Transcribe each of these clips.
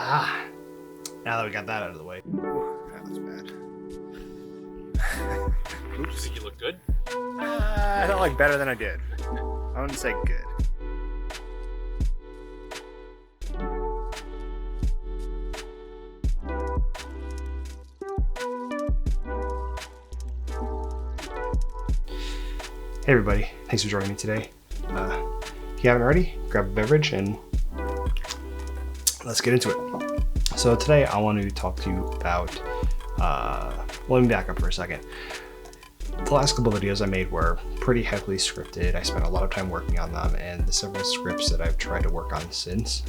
Now that we got that out of the way. Ooh, that was bad. Oops. Think you look good? I felt like better than I did. I wouldn't say good. Hey everybody, thanks for joining me today. If you haven't already, grab a beverage and let's get into it. So today I want to talk to you about, let me back up for a second. The last couple of videos I made were pretty heavily scripted. I spent a lot of time working on them, and the several scripts that I've tried to work on since,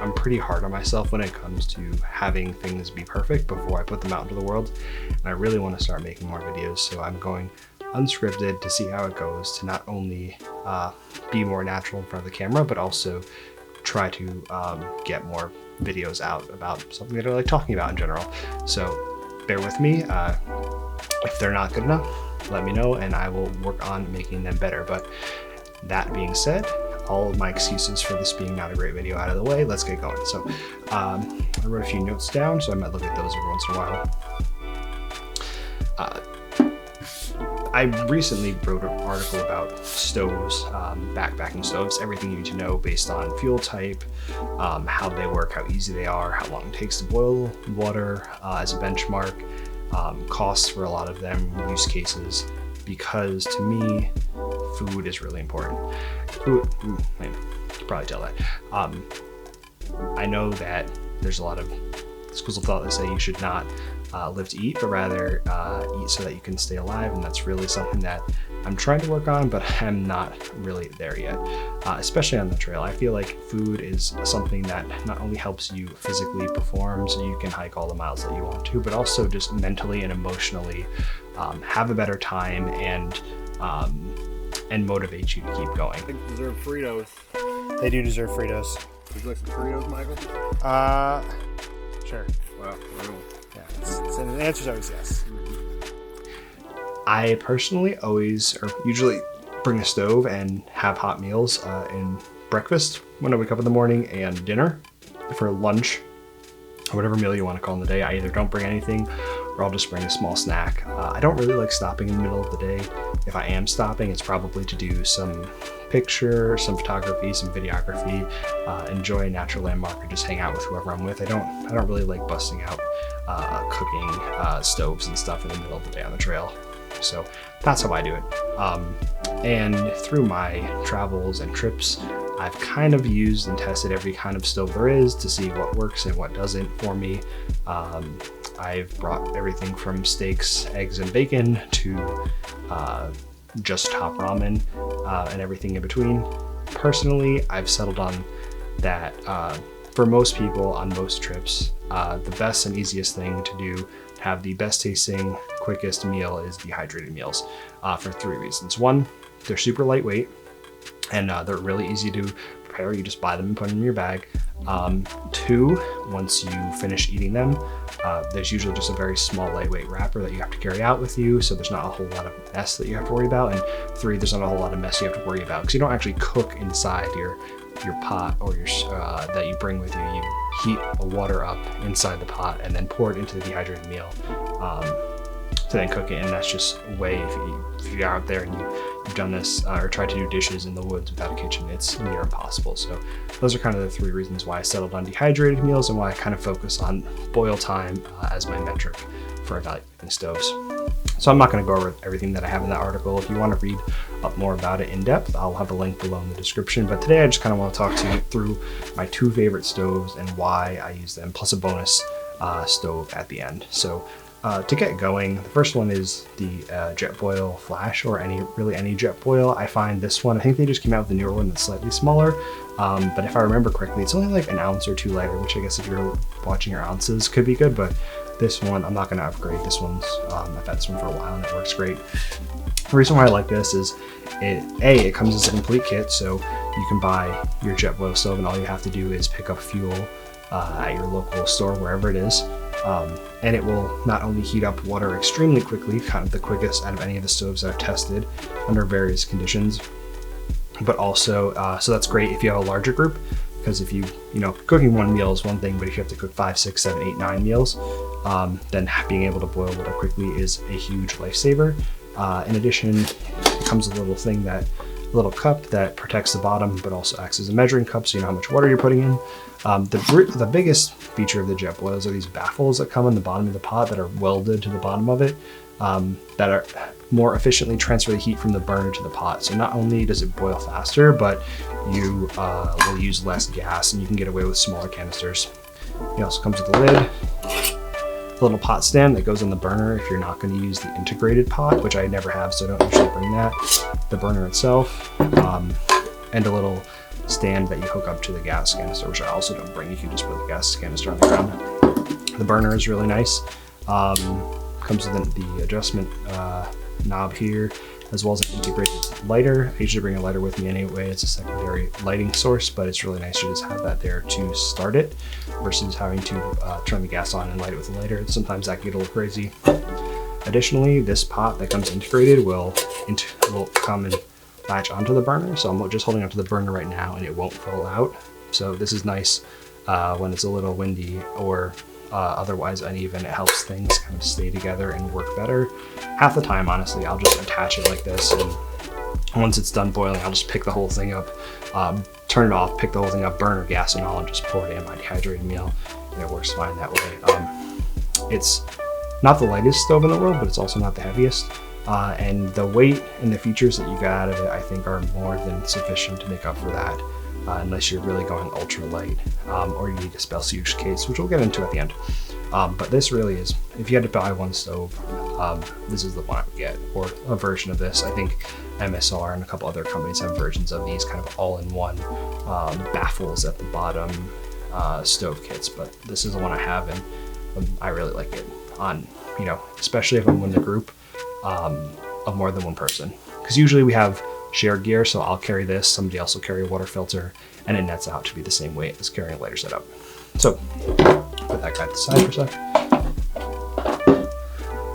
I'm pretty hard on myself when it comes to having things be perfect before I put them out into the world. And I really want to start making more videos, so I'm going unscripted to see how it goes, to not only be more natural in front of the camera, but also try to get more videos out about something that I like talking about in general. So bear with me. If they're not good enough, let me know and I will work on making them better. But that being said, all of my excuses for this being not a great video out of the way, let's get going. So I wrote a few notes down, so I might look at those every once in a while. I recently wrote an article about stoves, backpacking stoves, everything you need to know based on fuel type, how they work, how easy they are, how long it takes to boil water as a benchmark, costs for a lot of them, use cases, because to me, food is really important. Food, you can probably tell that. I know that there's a lot of schools of thought that say you should not live to eat, but rather eat so that you can stay alive, and that's really something that I'm trying to work on, but I'm not really there yet, especially on the trail. I feel like food is something that not only helps you physically perform so you can hike all the miles that you want to, but also just mentally and emotionally have a better time and motivate you to keep going. I think they deserve Fritos. They do deserve Fritos. Would you like some Fritos, Michael? Sure. Well, Yeah, so the answer's always yes. I personally always, or usually, bring a stove and have hot meals in breakfast when I wake up in the morning and dinner. For lunch, or whatever meal you want to call in the day, I either don't bring anything or I'll just bring a small snack. I don't really like stopping in the middle of the day. If I am stopping, it's probably to do some picture, some photography, some videography, enjoy a natural landmark, or just hang out with whoever I'm with. I don't really like busting out cooking stoves and stuff in the middle of the day on the trail. So that's how I do it. And through my travels and trips, I've kind of used and tested every kind of stove there is to see what works and what doesn't for me. I've brought everything from steaks, eggs, and bacon to just top ramen and everything in between. Personally, I've settled on that for most people on most trips, the best and easiest thing to do, have the best tasting, quickest meal is dehydrated meals for 3 reasons. One, they're super lightweight and they're really easy to prepare. You just buy them and put them in your bag. Two, once you finish eating them, there's usually just a very small lightweight wrapper that you have to carry out with you, so there's not a whole lot of mess that you have to worry about. And three, there's not a whole lot of mess you have to worry about because you don't actually cook inside your pot or your that you bring with you. You heat water up inside the pot and then pour it into the dehydrated meal to then cook it. And that's just a way, if you're out there and you've done this or tried to do dishes in the woods without a kitchen, it's near impossible. So those are kind of the 3 reasons why I settled on dehydrated meals and why I kind of focus on boil time as my metric for evaluating stoves. So I'm not going to go over everything that I have in that article. If you want to read up more about it in depth, I'll have a link below in the description. But today I just kind of want to talk to you through my 2 favorite stoves and why I use them, plus a bonus stove at the end. So to get going, the first one is the Jetboil Flash, or any Jetboil. I find this one, I think they just came out with a newer one that's slightly smaller, but if I remember correctly, it's only like an ounce or 2 lighter, which I guess if you're watching your ounces could be good, but this one, I'm not going to upgrade. This one's, I've had this one for a while and it works great. The reason why I like this is it comes as a complete kit, so you can buy your Jetboil stove and all you have to do is pick up fuel at your local store, wherever it is. And it will not only heat up water extremely quickly, kind of the quickest out of any of the stoves that I've tested under various conditions, but also, so that's great if you have a larger group, because if you know, cooking one meal is one thing, but if you have to cook 5, 6, 7, 8, 9 meals, then being able to boil water quickly is a huge lifesaver. In addition, it comes with a little cup that protects the bottom, but also acts as a measuring cup, so you know how much water you're putting in. The biggest feature of the jet boils are these baffles that come in the bottom of the pot that are welded to the bottom of it, that are more efficiently transfer the heat from the burner to the pot. So not only does it boil faster, but you will use less gas, and you can get away with smaller canisters. It also comes with a lid, a little pot stand that goes on the burner if you're not going to use the integrated pot, which I never have, so I don't usually bring that. The burner itself, and a little stand that you hook up to the gas canister, which I also don't bring. You can just put the gas canister on the ground. The burner is really nice. Comes with the adjustment knob here, as well as an integrated lighter. I usually bring a lighter with me anyway. It's a secondary lighting source, but it's really nice to just have that there to start it versus having to turn the gas on and light it with a lighter. Sometimes that can get a little crazy. Additionally, this pot that comes integrated will come and latch onto the burner. So I'm just holding onto the burner right now and it won't fall out. So this is nice when it's a little windy or otherwise uneven. It helps things kind of stay together and work better. Half the time, honestly, I'll just attach it like this, and once it's done boiling, I'll just pick the whole thing up, turn it off, pick the whole thing up, burner gas and all, and just pour it in my dehydrated meal, and it works fine that way. It's not the lightest stove in the world, but it's also not the heaviest. And the weight and the features that you get out of it, I think, are more than sufficient to make up for that, unless you're really going ultra light, or you need a special use case, which we'll get into at the end. But this really is, if you had to buy one stove, this is the one I would get, or a version of this. I think MSR and a couple other companies have versions of these kind of all-in-one baffles at the bottom stove kits, but this is the one I have, and I really like it on, especially if I'm in a group of more than one person. Because usually we have shared gear, so I'll carry this, somebody else will carry a water filter, and it nets out to be the same weight as carrying a lighter setup. So put that guy to the side for a sec.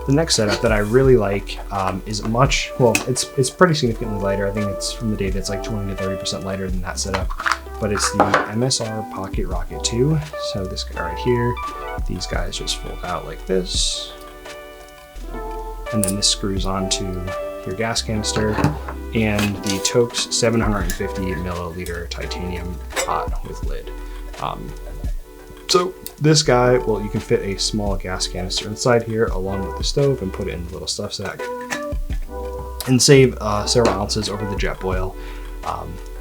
The next setup that I really like is it's pretty significantly lighter. I think it's from the data, it's like 20 to 30% lighter than that setup, but it's the MSR Pocket Rocket 2. So this guy right here, these guys just fold out like this, and then this screws onto your gas canister and the Toaks 750 milliliter titanium pot with lid. So this guy, you can fit a small gas canister inside here along with the stove and put it in the little stuff sack and save several ounces over the jet boil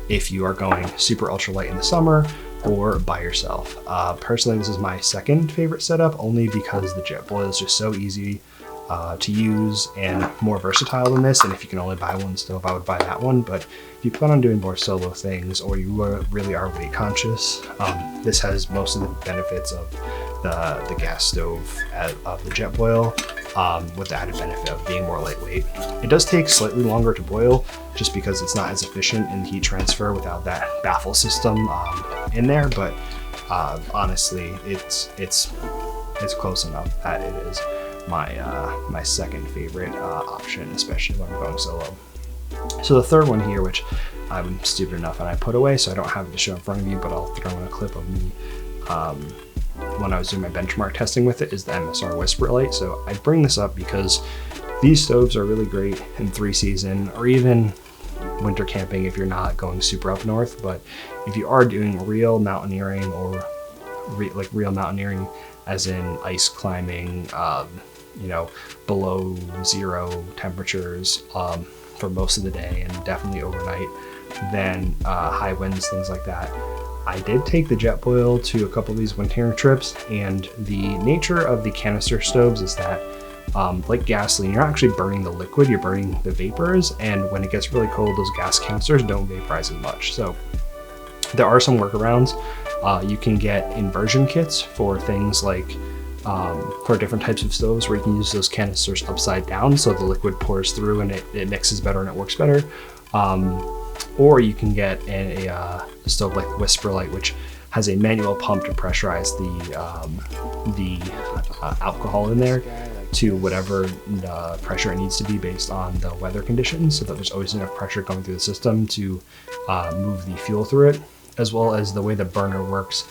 if you are going super ultra light in the summer or by yourself. Personally, this is my second favorite setup, only because the jet boil is just so easy to use and more versatile than this. And if you can only buy one stove, I would buy that one. But if you plan on doing more solo things, or you really are weight conscious, this has most of the benefits of the gas stove of the jet boil, with the added benefit of being more lightweight. It does take slightly longer to boil just because it's not as efficient in heat transfer without that baffle system in there, but honestly, it's close enough that it is my second favorite option, especially when I'm going solo. So the third one here, which I'm stupid enough and I put away so I don't have it to show in front of you, but I'll throw in a clip of me when I was doing my benchmark testing with it, is the MSR Whisper Light. So I bring this up because these stoves are really great in 3-season or even winter camping if you're not going super up north. But if you are doing real mountaineering, or real mountaineering as in ice climbing, below zero temperatures for most of the day and definitely overnight, then high winds, things like that. I did take the jet boil to a couple of these wintering trips, and the nature of the canister stoves is that like gasoline, you're not actually burning the liquid, you're burning the vapors, and when it gets really cold, those gas canisters don't vaporize as much. So there are some workarounds. You can get inversion kits for things like for different types of stoves, where you can use those canisters upside down so the liquid pours through and it mixes better and it works better. Or you can get a stove like the Whisper Light, which has a manual pump to pressurize the alcohol in there to whatever pressure it needs to be based on the weather conditions, so that there's always enough pressure going through the system to move the fuel through it. as well as the way the burner works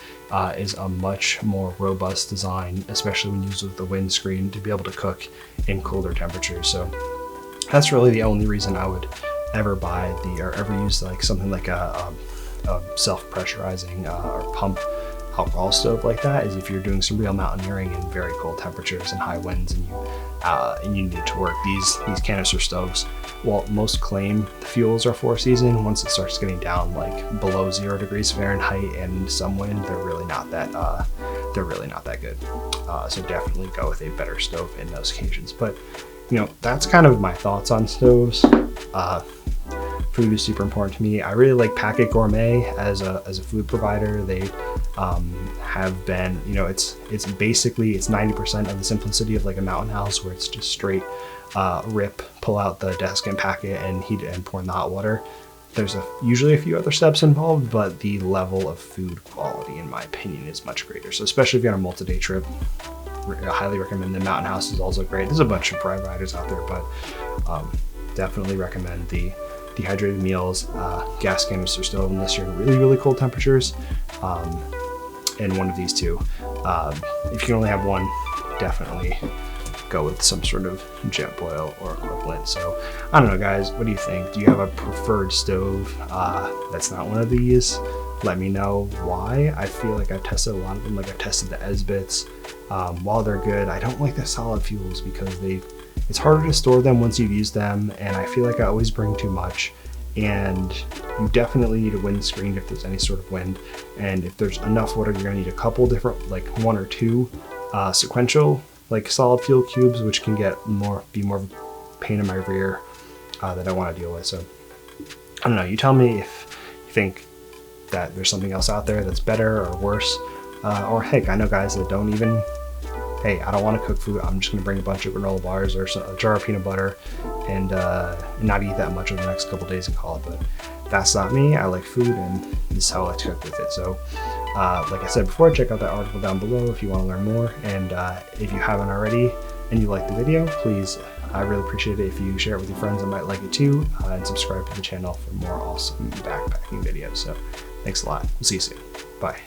is a much more robust design, especially when used with the windscreen to be able to cook in colder temperatures. So that's really the only reason I would ever buy or ever use like something like a self-pressurizing or pump alcohol stove like that, is if you're doing some real mountaineering in very cold temperatures and high winds, and you need it to work. These canister stoves, while most claim the fuels are 4-season, once it starts getting down like below 0 degrees Fahrenheit and some wind, they're really not that good. So definitely go with a better stove in those occasions. But that's kind of my thoughts on stoves. Food is super important to me. I really like Packet Gourmet as a food provider. They have been, it's basically 90% of the simplicity of like a Mountain House, where it's just straight rip, pull out the desk and pack it and heat it and pour in the hot water. There's usually a few other steps involved, but the level of food quality, in my opinion, is much greater. So especially if you're on a multi-day trip, I highly recommend the Mountain House. Is also great. There's a bunch of providers out there, but definitely recommend the dehydrated meals, gas canister stove unless you're in really, really cold temperatures, and one of these two. If you can only have one, definitely go with some sort of jet boil or equivalent. So I don't know, guys, what do you think? Do you have a preferred stove that's not one of these? Let me know why. I feel like I've tested a lot of them. Like I've tested the Esbits. While they're good, I don't like the solid fuels because it's harder to store them once you've used them, and I feel like I always bring too much. And you definitely need a windscreen if there's any sort of wind, and if there's enough water, you're gonna need a couple different, like 1 or 2 sequential like solid fuel cubes, which can be more of a pain in my rear that I want to deal with. So I don't know, you tell me if you think that there's something else out there that's better or worse, or heck, I know guys that don't even, hey, I don't want to cook food, I'm just going to bring a bunch of granola bars or a jar of peanut butter and not eat that much over the next couple days and call it. But that's not me. I like food, and this is how I like to cook with it. So like I said before, check out that article down below if you want to learn more. And if you haven't already and you like the video, please, I really appreciate it if you share it with your friends that might like it too, and subscribe to the channel for more awesome backpacking videos. So thanks a lot. We'll see you soon. Bye.